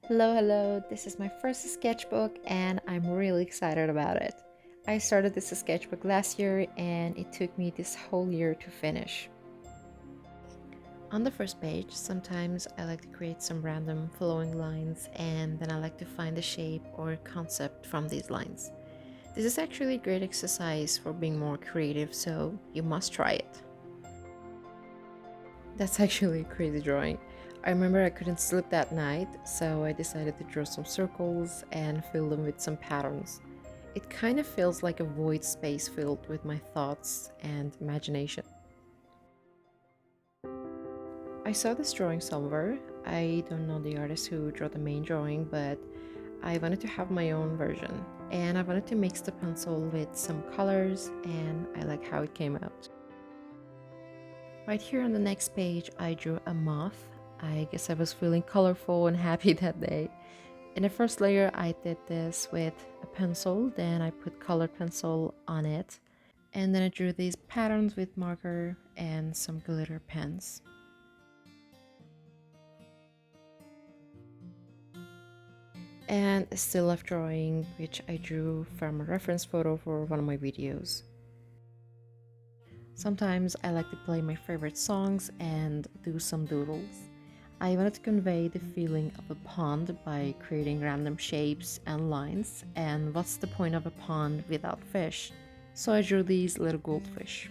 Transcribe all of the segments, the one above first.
Hello, this is my first sketchbook and I'm really excited about it. I started this sketchbook last year and it took me this whole year to finish. On the first page, sometimes I like to create some random flowing lines and then I like to find the shape or concept from these lines. This is actually a great exercise for being more creative, so you must try it. That's actually a crazy drawing. I remember I couldn't sleep that night, so I decided to draw some circles and fill them with some patterns. It kind of feels like a void space filled with my thoughts and imagination. I saw this drawing somewhere. I don't know the artist who drew the main drawing, but I wanted to have my own version. And I wanted to mix the pencil with some colors, and I like how it came out. Right here on the next page, I drew a moth. I guess I was feeling colorful and happy that day. In the first layer, I did this with a pencil, then I put colored pencil on it, and then I drew these patterns with marker and some glitter pens. And a still life drawing, which I drew from a reference photo for one of my videos. Sometimes I like to play my favorite songs and do some doodles. I wanted to convey the feeling of a pond by creating random shapes and lines, and what's the point of a pond without fish? So I drew these little goldfish.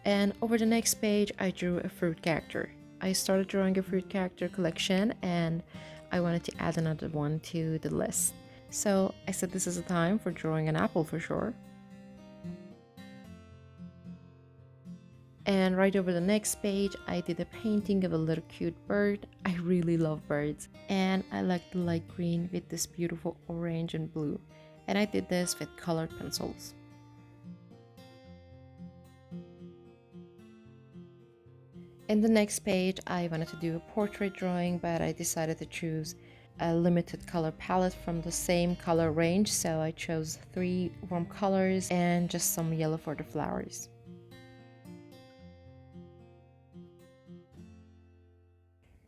And over the next page, I drew a fruit character. I started drawing a fruit character collection and I wanted to add another one to the list. So I said this is a time for drawing an apple for sure. And right over the next page, I did a painting of a little cute bird. I really love birds. And I like the light green with this beautiful orange and blue. And I did this with colored pencils. In the next page, I wanted to do a portrait drawing, but I decided to choose a limited color palette from the same color range. So I chose 3 warm colors and just some yellow for the flowers.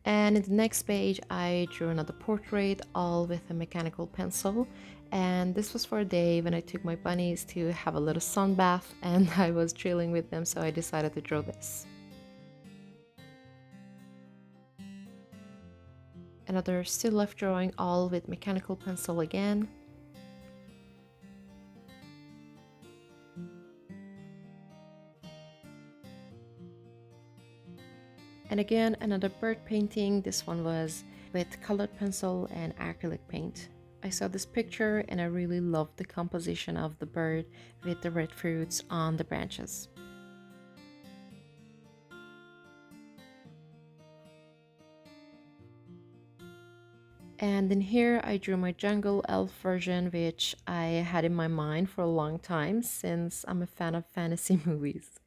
And in the next page, I drew another portrait, all with a mechanical pencil. And this was for a day when I took my bunnies to have a little sun bath and I was chilling with them, so I decided to draw this. Another still life drawing, all with mechanical pencil again. And again, another bird painting. This one was with colored pencil and acrylic paint. I saw this picture and I really loved the composition of the bird with the red fruits on the branches. And in here I drew my jungle elf version, which I had in my mind for a long time since I'm a fan of fantasy movies.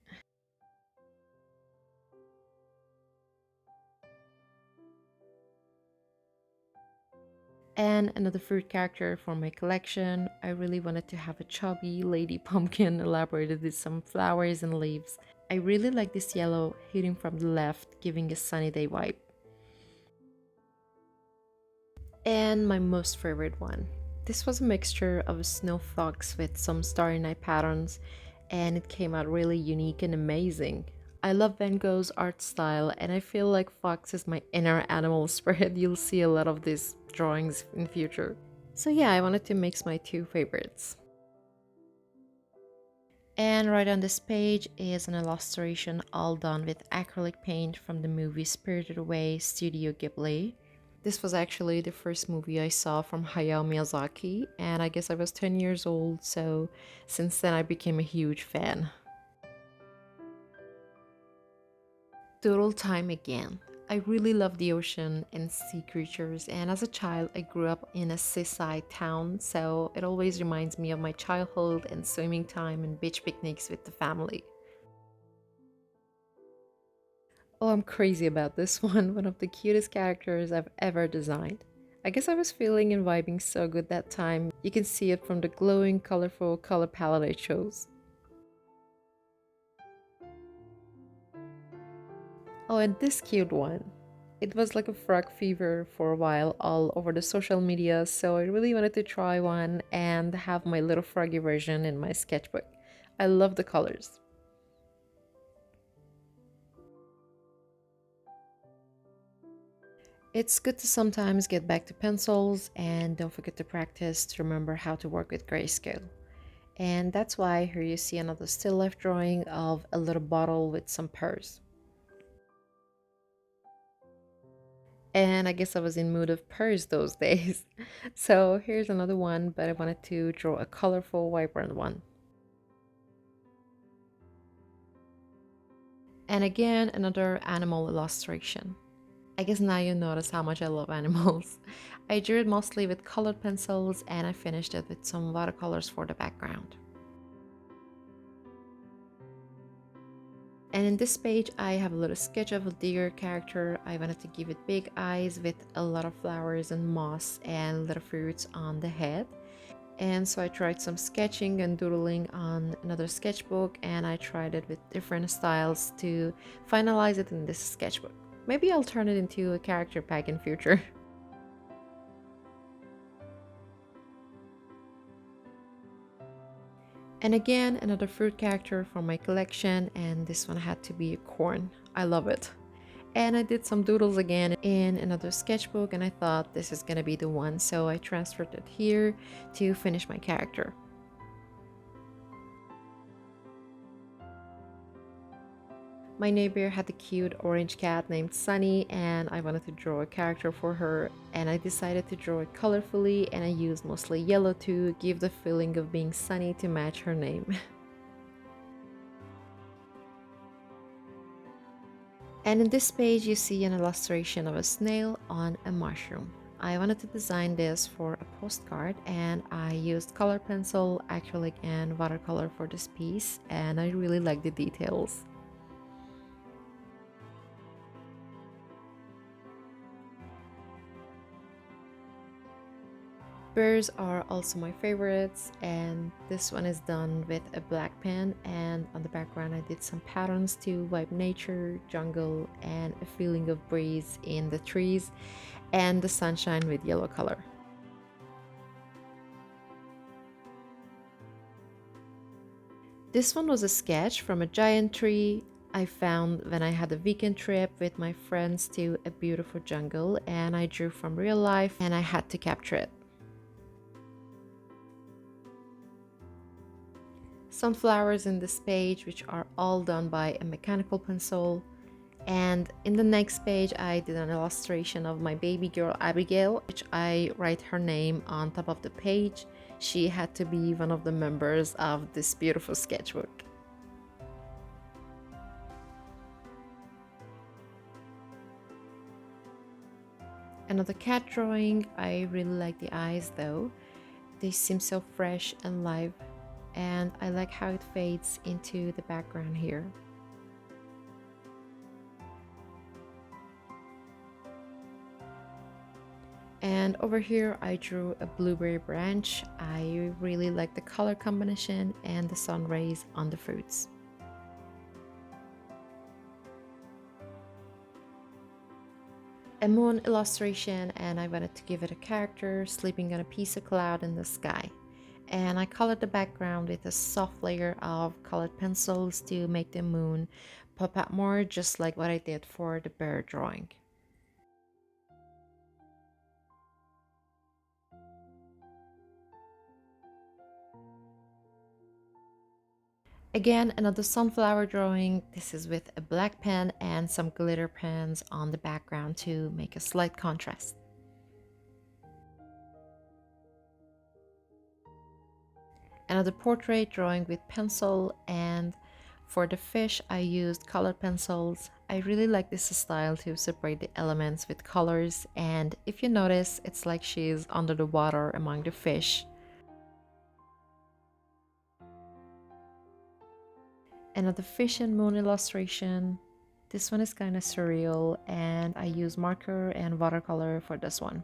And another fruit character for my collection. I really wanted to have a chubby lady pumpkin elaborated with some flowers and leaves. I really like this yellow hitting from the left, giving a sunny day vibe. And my most favorite one. This was a mixture of a snow fox with some starry night patterns, and it came out really unique and amazing. I love Van Gogh's art style, and I feel like fox is my inner animal spirit. You'll see a lot of these drawings in the future. So yeah, I wanted to mix my 2 favorites. And right on this page is an illustration all done with acrylic paint from the movie Spirited Away, Studio Ghibli. This was actually the first movie I saw from Hayao Miyazaki, and I guess I was 10 years old, so since then I became a huge fan. Doodle time again. I really love the ocean and sea creatures, and as a child I grew up in a seaside town, so it always reminds me of my childhood and swimming time and beach picnics with the family. Oh, I'm crazy about this one of the cutest characters I've ever designed. I guess I was feeling and vibing so good that time. You can see it from the glowing, colorful color palette I chose. Oh, and this cute one. It was like a frog fever for a while all over the social media, so I really wanted to try one and have my little froggy version in my sketchbook. I love the colors. It's good to sometimes get back to pencils and don't forget to practice to remember how to work with grayscale. And that's why here you see another still life drawing of a little bottle with some pears. And I guess I was in mood of pears those days. So here's another one, but I wanted to draw a colorful, vibrant one. And again, another animal illustration. I guess now you notice how much I love animals. I drew it mostly with colored pencils and I finished it with some watercolors for the background. And in this page, I have a little sketch of a deer character. I wanted to give it big eyes with a lot of flowers and moss and little fruits on the head. And so I tried some sketching and doodling on another sketchbook, and I tried it with different styles to finalize it in this sketchbook. Maybe I'll turn it into a character pack in future. And again, another fruit character from my collection, and this one had to be a corn. I love it. And I did some doodles again in another sketchbook, and I thought this is gonna be the one, so I transferred it here to finish my character. My neighbor had a cute orange cat named Sunny, and I wanted to draw a character for her, and I decided to draw it colorfully, and I used mostly yellow to give the feeling of being sunny to match her name. And in this page you see an illustration of a snail on a mushroom. I wanted to design this for a postcard, and I used color pencil, acrylic and watercolor for this piece, and I really like the details. Birds are also my favorites, and this one is done with a black pen, and on the background I did some patterns to vibe nature, jungle, and a feeling of breeze in the trees and the sunshine with yellow color. This one was a sketch from a giant tree I found when I had a weekend trip with my friends to a beautiful jungle, and I drew from real life and I had to capture it. Some flowers in this page, which are all done by a mechanical pencil. And in the next page, I did an illustration of my baby girl Abigail, which I write her name on top of the page. She had to be one of the members of this beautiful sketchbook. Another cat drawing. I really like the eyes though. They seem so fresh and live, and I like how it fades into the background here. And over here I drew a blueberry branch. I really like the color combination and the sun rays on the fruits. A moon illustration, and I wanted to give it a character sleeping on a piece of cloud in the sky. And I colored the background with a soft layer of colored pencils to make the moon pop out more, just like what I did for the bear drawing. Again, another sunflower drawing. This is with a black pen and some glitter pens on the background to make a slight contrast. Another portrait drawing with pencil, and for the fish I used colored pencils. I really like this style to separate the elements with colors, and if you notice, it's like she's under the water among the fish. Another fish and moon illustration. This one is kind of surreal, and I use marker and watercolor for this one.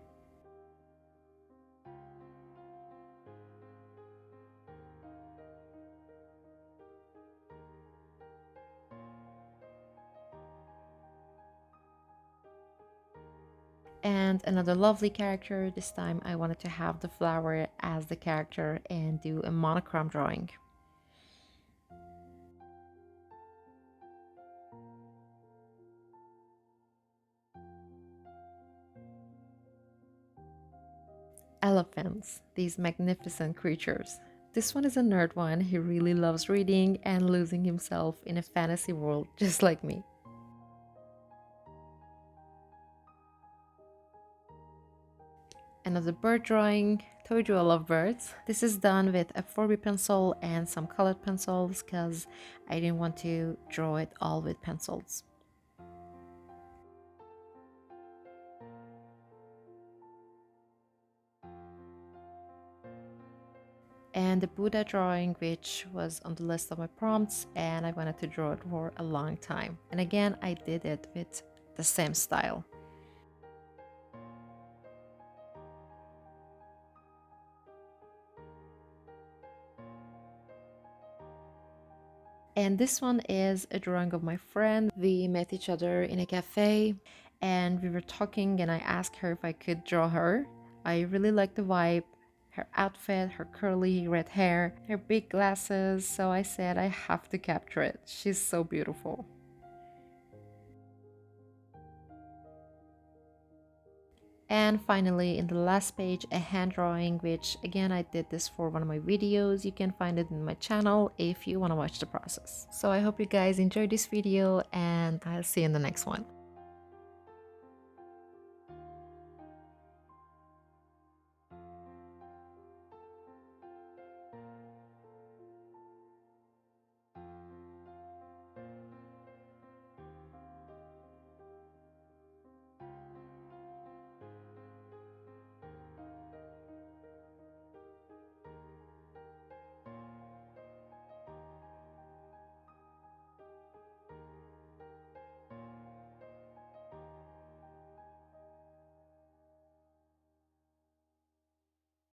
And another lovely character. This time I wanted to have the flower as the character and do a monochrome drawing. Elephants, these magnificent creatures. This one is a nerd one. He really loves reading and losing himself in a fantasy world, just like me. Another bird drawing. Told you I love birds. This is done with a 4B pencil and some colored pencils because I didn't want to draw it all with pencils. And the Buddha drawing, which was on the list of my prompts, and I wanted to draw it for a long time. And again, I did it with the same style. And this one is a drawing of my friend. We met each other in a cafe and we were talking, and I asked her if I could draw her. I really liked the vibe, her outfit, her curly red hair, her big glasses, so I said I have to capture it. She's so beautiful. And finally, in the last page, a hand drawing, which again, I did this for one of my videos. You can find it in my channel if you want to watch the process. So I hope you guys enjoyed this video, and I'll see you in the next one.